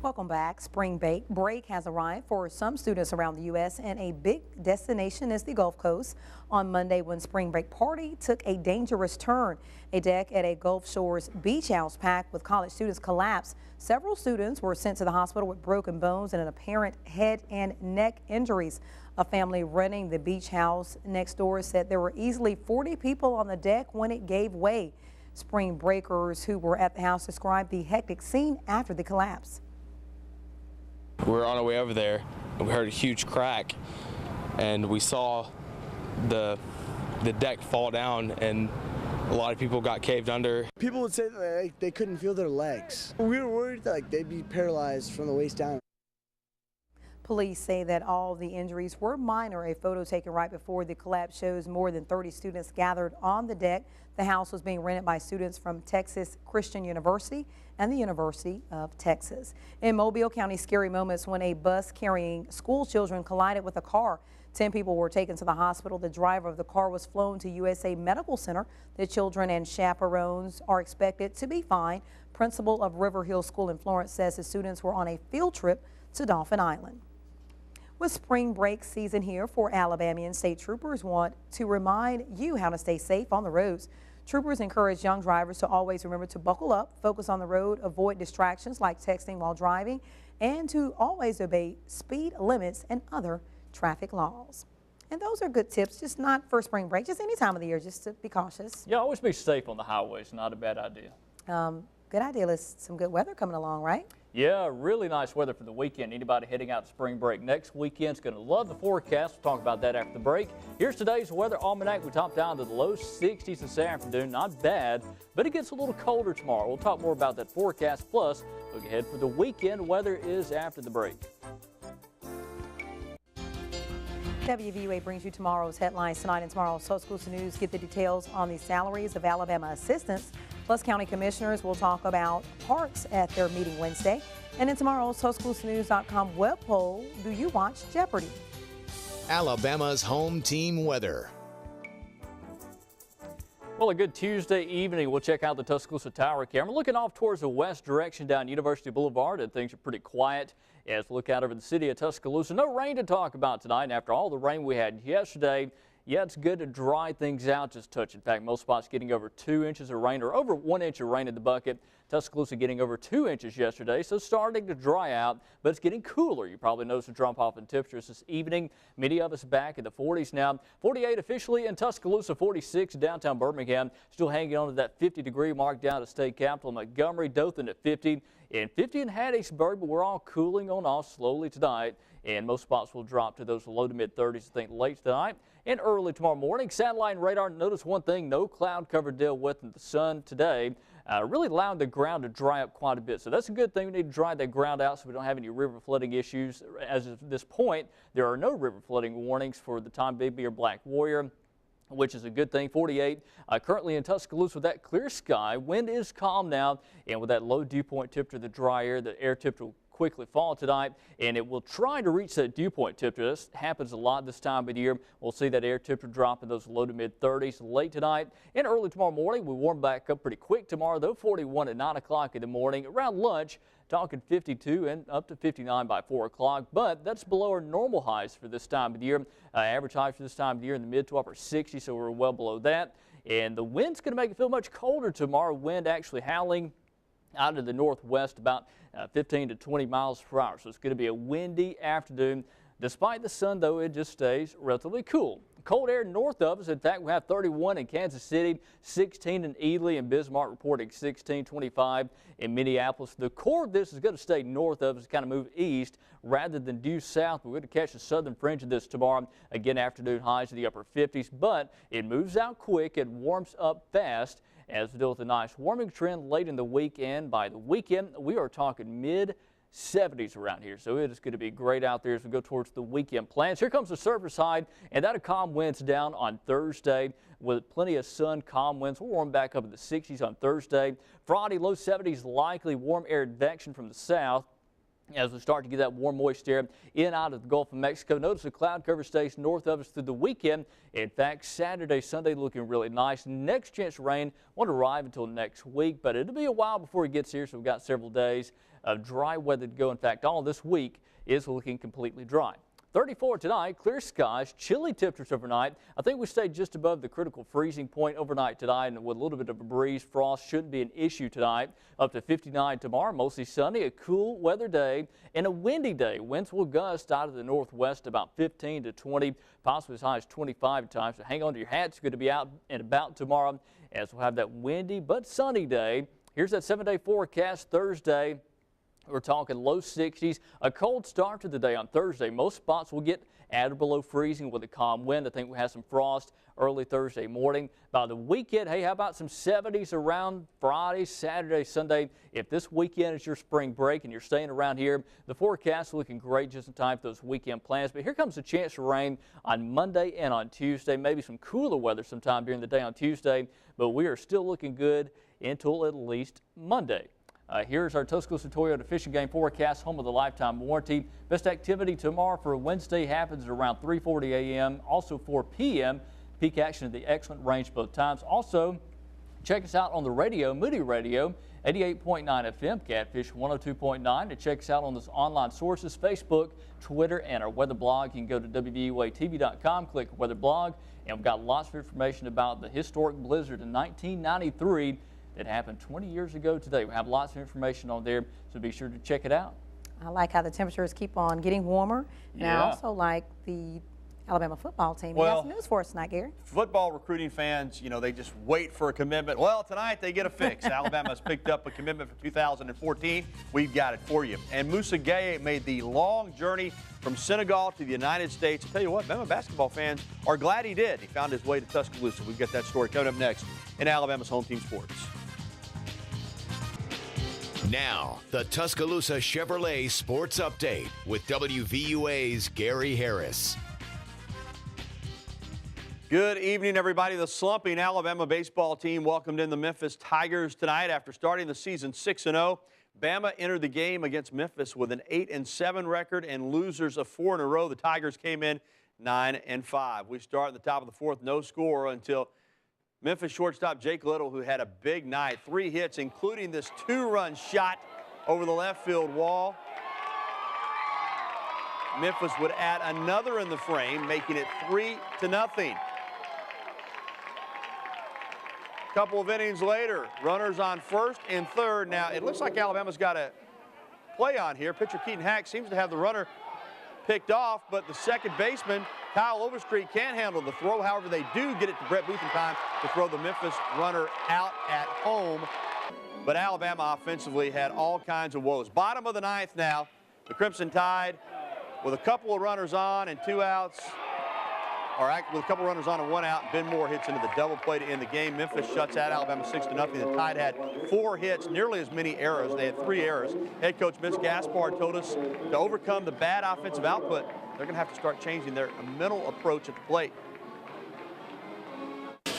Welcome back. Spring break has arrived for some students around the U.S. and a big destination is the Gulf Coast. On Monday, when spring break party took a dangerous turn, a deck at a Gulf Shores beach house packed with college students collapsed. Several students were sent to the hospital with broken bones and an apparent head and neck injuries. A family renting the beach house next door said there were easily 40 people on the deck when it gave way. Spring breakers who were at the house described the hectic scene after the collapse. We were on our way over there and we heard a huge crack and we saw the deck fall down and a lot of people got caved under. People would say that they couldn't feel their legs. We were worried that they'd be paralyzed from the waist down. Police say that all the injuries were minor. A photo taken right before the collapse shows more than 30 students gathered on the deck. The house was being rented by students from Texas Christian University and the University of Texas. In Mobile County, scary moments when a bus carrying school children collided with a car. 10 people were taken to the hospital. The driver of the car was flown to USA Medical Center. The children and chaperones are expected to be fine. Principal of River Hill School in Florence says the students were on a field trip to Dauphin Island. With spring break season here for Alabamians, state troopers want to remind you how to stay safe on the roads. Troopers encourage young drivers to always remember to buckle up, focus on the road, avoid distractions like texting while driving, and to always obey speed limits and other traffic laws. And those are good tips, just not for spring break, just any time of the year, just to be cautious. Yeah, always be safe on the highways. Not a bad idea. Good idea. There's some good weather coming along, right? Yeah, really nice weather for the weekend. Anybody heading out to spring break next weekend's going to love the forecast. We'll talk about that after the break. Here's today's weather almanac. We top down to the low 60s this afternoon. Not bad, but it gets a little colder tomorrow. We'll talk more about that forecast. Plus, look ahead for the weekend. Weather is after the break. WVUA brings you tomorrow's headlines tonight and tomorrow's Tuscaloosa News. Get the details on the salaries of Alabama assistants. Plus, county commissioners will talk about parks at their meeting Wednesday. And in tomorrow's TuscaloosaNews.com web poll, do you watch Jeopardy? Alabama's home team weather. Well, a good Tuesday evening. We'll check out the Tuscaloosa Tower camera. Looking off towards the west direction down University Boulevard, and things are pretty quiet as we look out over the city of Tuscaloosa. No rain to talk about tonight. And after all the rain we had yesterday, yeah, it's good to dry things out just a touch. In fact, most spots getting over 2 inches of rain or over 1 inch of rain in the bucket. Tuscaloosa getting over 2 inches yesterday, so starting to dry out, but it's getting cooler. You probably noticed a drop off in temperatures this evening. Many of us back in the 40s now. 48 officially in Tuscaloosa, 46 downtown Birmingham. Still hanging on to that 50-degree mark down to state capital Montgomery. Dothan at 50 and 50 in Hattiesburg, but we're all cooling on off slowly tonight. And most spots will drop to those low to mid 30s, I think, late tonight and early tomorrow morning. Satellite and radar, notice one thing, no cloud cover deal with the sun today. Really allowing the ground to dry up quite a bit. So that's a good thing. We need to dry that ground out so we don't have any river flooding issues. As of this point, there are no river flooding warnings for the Tom Bigby or Black Warrior, which is a good thing. 48 currently in Tuscaloosa with that clear sky. Wind is calm now, and with that low dew point temperature, the dry air, the air temperature will quickly fall tonight, and it will try to reach that dew point temperature. This happens a lot this time of the year. We'll see that air temperature drop in those low to mid 30s late tonight and early tomorrow morning. We warm back up pretty quick tomorrow, though. 41 at 9 o'clock in the morning. Around lunch, talking 52 and up to 59 by 4 o'clock, but that's below our normal highs for this time of the year. Average highs for this time of the year in the mid to upper 60s, so we're well below that. And the wind's going to make it feel much colder tomorrow. Wind actually howling out of the northwest about 15 to 20 miles per hour. So it's going to be a windy afternoon. Despite the sun, though, it just stays relatively cool. Cold air north of us. In fact, we have 31 in Kansas City, 16 in Ely and Bismarck reporting 16, 25 in Minneapolis. The core of this is going to stay north of us, kind of move east rather than due south. We're going to catch the southern fringe of this tomorrow. Again, afternoon highs in the upper 50s, but it moves out quick. It warms up fast as we deal with a nice warming trend late in the weekend. By the weekend, we are talking mid 70s around here, so it is going to be great out there as we go towards the weekend plans. Here comes the surface side, and that'll calm winds down on Thursday with plenty of sun. Calm winds will warm back up in the 60s on Thursday. Friday, low 70s likely. Warm air advection from the south. as we start to get that warm, moist air in out of the Gulf of Mexico. Notice the cloud cover stays north of us through the weekend. In fact, Saturday, Sunday looking really nice. Next chance of rain won't arrive until next week, but it'll be a while before it gets here, so we've got several days of dry weather to go. In fact, all this week is looking completely dry. 34 tonight, clear skies, chilly temperatures overnight. I think we stayed just above the critical freezing point overnight tonight, and with a little bit of a breeze, frost shouldn't be an issue tonight. Up to 59 tomorrow, mostly sunny, a cool weather day and a windy day. Winds will gust out of the northwest about 15 to 20, possibly as high as 25 at times. So hang on to your hats. It's going to be out and about tomorrow as we'll have that windy but sunny day. Here's that 7-day forecast Thursday. We're talking low 60s, a cold start to the day on Thursday. Most spots will get at or below freezing with a calm wind. I think we have some frost early Thursday morning. By the weekend, hey, how about some 70s around Friday, Saturday, Sunday? If this weekend is your spring break and you're staying around here, the forecast is looking great just in time for those weekend plans. But here comes a chance for rain on Monday and on Tuesday. Maybe some cooler weather sometime during the day on Tuesday, but we are still looking good until at least Monday. Here's our Tuscaloosa Toyota Fishing Game forecast, home of the lifetime warranty. Best activity tomorrow for Wednesday happens at around 3:40 a.m., also 4 p.m. Peak action at the excellent range both times. Also, check us out on the radio, Moody Radio, 88.9 FM, Catfish 102.9. To check us out on those online sources, Facebook, Twitter, and our weather blog. You can go to WVUATV.com, click weather blog, and we've got lots of information about the historic blizzard in 1993 that happened 20 years ago today. We have lots of information on there, so be sure to check it out. I like how the temperatures keep on getting warmer. And I also like the Alabama football team. You got some news for us tonight, Gary. Football recruiting fans, you know, they just wait for a commitment. Well, tonight they get a fix. Alabama's picked up a commitment for 2014. We've got it for you. And Moussa Gueye made the long journey from Senegal to the United States. I'll tell you what, Bama basketball fans are glad he did. He found his way to Tuscaloosa. We've got that story coming up next in Alabama's Home Team Sports. Now, the Tuscaloosa Chevrolet Sports Update with WVUA's Gary Harris. Good evening, everybody. The slumping Alabama baseball team welcomed in the Memphis Tigers tonight after starting the season 6-0. Bama entered the game against Memphis with an 8-7 record and losers of 4 in a row. The Tigers came in 9-5. We start at the top of the fourth, no score until Memphis shortstop Jake Little, who had a big night, 3 hits, including this 2-run shot over the left field wall. Memphis would add another in the frame, making it 3-0. A couple of innings later, runners on first and third. Now, it looks like Alabama's got a play on here. Pitcher Keaton Hack seems to have the runner picked off, but the second baseman, Kyle Overstreet, can't handle the throw. However, they do get it to Brett Booth in time to throw the Memphis runner out at home. But Alabama offensively had all kinds of woes. Bottom of the ninth now, the Crimson Tide with a couple of runners on and 2 outs, or with a couple of runners on and 1 out, and Ben Moore hits into the double play to end the game. Memphis shuts out Alabama 6-0. The Tide had 4 hits, nearly as many errors. They had 3 errors. Head coach Mitch Gaspard told us to overcome the bad offensive output, they're going to have to start changing their mental approach at the plate.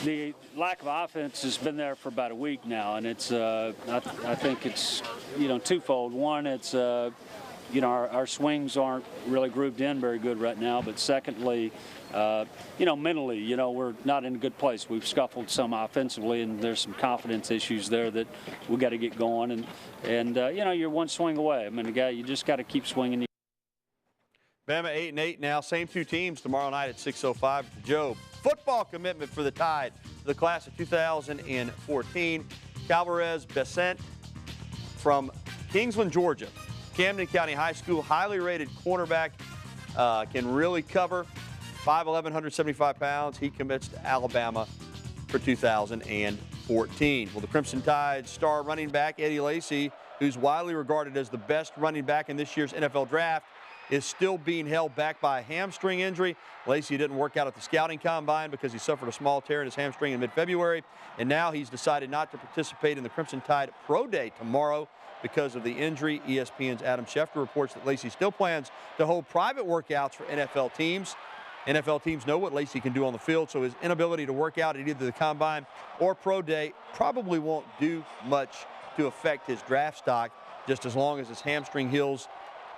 The lack of offense has been there for about a week now, and it's I think it's twofold. One, it's our swings aren't really grooved in very good right now, but secondly, mentally, we're not in a good place. We've scuffled some offensively, and there's some confidence issues there that we got to get going. And you're one swing away. I mean, you just got to keep swinging. Bama 8-8 now. Same 2 teams tomorrow night at 6:05 at the Joe. Football commitment for the Tide, the class of 2014. Calvarez Besant from Kingsland, Georgia. Camden County High School, highly rated cornerback, can really cover. 5'11", 175 pounds. He commits to Alabama for 2014. Well, the Crimson Tide star running back Eddie Lacy, who's widely regarded as the best running back in this year's NFL draft, is still being held back by a hamstring injury. Lacy didn't work out at the scouting combine because he suffered a small tear in his hamstring in mid-February, and now he's decided not to participate in the Crimson Tide Pro Day tomorrow because of the injury. ESPN's Adam Schefter reports that Lacy still plans to hold private workouts for NFL teams. NFL teams know what Lacy can do on the field, so his inability to work out at either the combine or Pro Day probably won't do much to affect his draft stock, just as long as his hamstring heals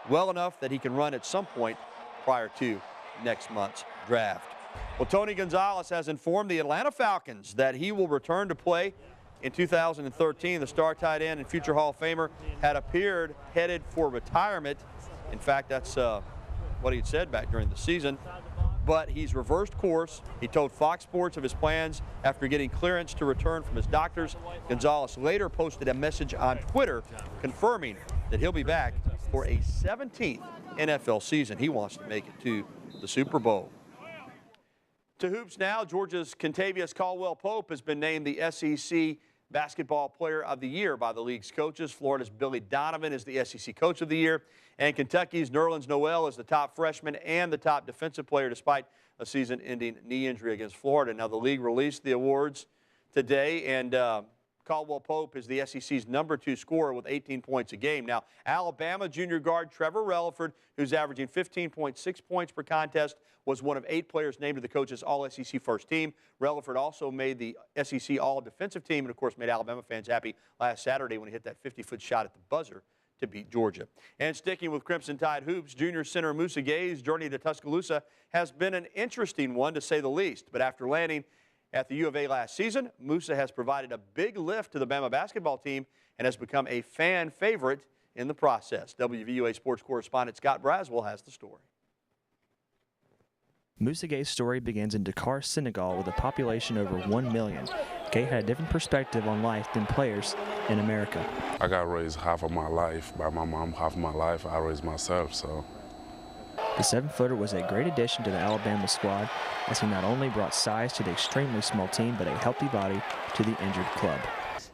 well enough that he can run at some point prior to next month's draft. Well, Tony Gonzalez has informed the Atlanta Falcons that he will return to play in 2013. The star tight end and future Hall of Famer had appeared headed for retirement. In fact, that's what he had said back during the season. But he's reversed course. He told Fox Sports of his plans after getting clearance to return from his doctors. Gonzalez later posted a message on Twitter confirming that he'll be back for a 17th NFL season. He wants to make it to the Super Bowl. To hoops now, Georgia's Kentavious Caldwell-Pope has been named the SEC Basketball Player of the Year by the league's coaches. Florida's Billy Donovan is the SEC Coach of the Year, and Kentucky's Nerlens Noel is the top freshman and the top defensive player despite a season-ending knee injury against Florida. Now, the league released the awards today, and Caldwell-Pope is the SEC's #2 scorer with 18 points a game. Now, Alabama junior guard Trevor Relaford, who's averaging 15.6 points per contest, was one of 8 players named to the coach's All-SEC first team. Relaford also made the SEC All-Defensive team and, of course, made Alabama fans happy last Saturday when he hit that 50-foot shot at the buzzer to beat Georgia. And sticking with Crimson Tide hoops, junior center Musa Gay's journey to Tuscaloosa has been an interesting one, to say the least. But after landing at the U of A last season, Musa has provided a big lift to the Bama basketball team and has become a fan favorite in the process. WVUA sports correspondent Scott Braswell has the story. Musa Gay's story begins in Dakar, Senegal, with a population over 1 million. Gay had a different perspective on life than players in America. I got raised half of my life by my mom, half of my life I raised myself, so. The 7-footer was a great addition to the Alabama squad, as he not only brought size to the extremely small team, but a healthy body to the injured club.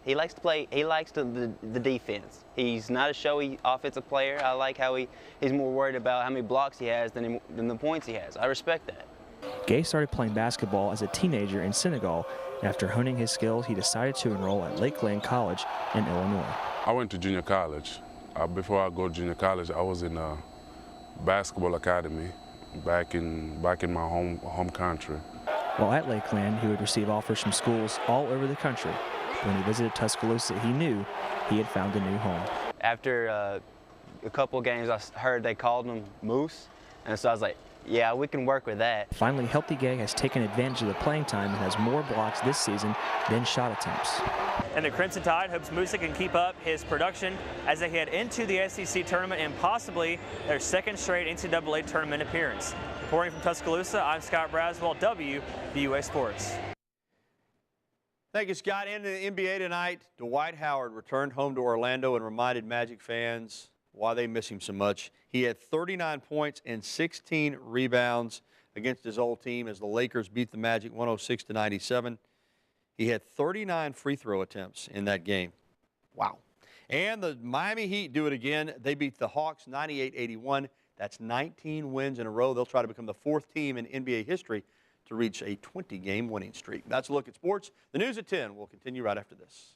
He likes to play, he likes the defense. He's not a showy offensive player. I like how he's more worried about how many blocks he has than the points he has. I respect that. Gay started playing basketball as a teenager in Senegal, and after honing his skills, he decided to enroll at Lakeland College in Illinois. I went to junior college. Before I go to junior college, I was in a basketball academy back in my home country. While at Lakeland, he would receive offers from schools all over the country. When he visited Tuscaloosa, he knew he had found a new home. After a couple of games, I heard they called him Moose, and so I was like, yeah, we can work with that. Finally, Healthy Gay has taken advantage of the playing time and has more blocks this season than shot attempts. And the Crimson Tide hopes Musa can keep up his production as they head into the SEC tournament and possibly their second straight NCAA tournament appearance. Reporting from Tuscaloosa, I'm Scott Braswell, WVUA Sports. Thank you, Scott. In the NBA tonight, Dwight Howard returned home to Orlando and reminded Magic fans why they miss him so much. He had 39 points and 16 rebounds against his old team as the Lakers beat the Magic 106-97. He had 39 free throw attempts in that game. Wow. And the Miami Heat do it again. They beat the Hawks 98-81. That's 19 wins in a row. They'll try to become the 4th team in NBA history to reach a 20-game winning streak. That's a look at sports. The news at 10 will continue right after this.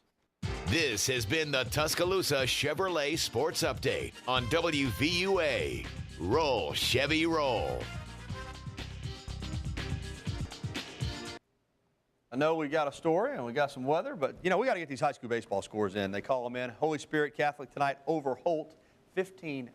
This has been the Tuscaloosa Chevrolet Sports Update on WVUA. Roll, Chevy, roll. I know we got a story and we got some weather, but, you know, we got to get these high school baseball scores in. They call them in. Holy Spirit Catholic tonight over Holt, 15-6.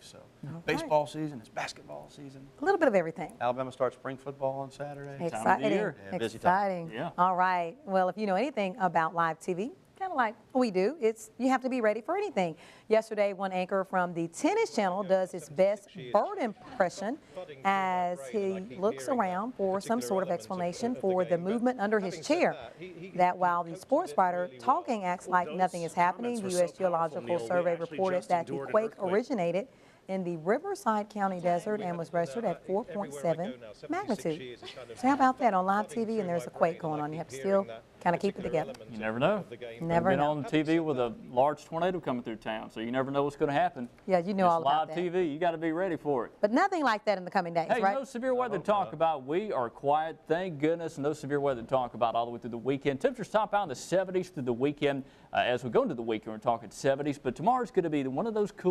So baseball season, it's basketball season. A little bit of everything. Alabama starts spring football on Saturday. Exciting. Yeah, busy Exciting. time. Yeah. All right. Well, if you know anything about live TV, kind of like we do, you have to be ready for anything. Yesterday, one anchor from the Tennis Channel does his best bird impression as he looks around for some sort of explanation for the movement under his chair. That while the sports writer talking acts like nothing is happening, the U.S. Geological Survey reported that the quake originated in the Riverside County desert and was registered at 4.7 magnitude. So how about that on live TV and there's a quake going on? You have to still kind of keep it together. You never know. Never We've been know. on TV with a large tornado coming through town, so you never know what's going to happen. Yeah, you know all about live that. TV, you got to be ready for it. But nothing like that in the coming days, Hey, right? no severe weather to talk about. We are quiet, thank goodness. No severe weather to talk about all the way through the weekend. Temperatures top out in the 70s through the weekend. As we go into the weekend, we're talking 70s, but tomorrow's going to be one of those cool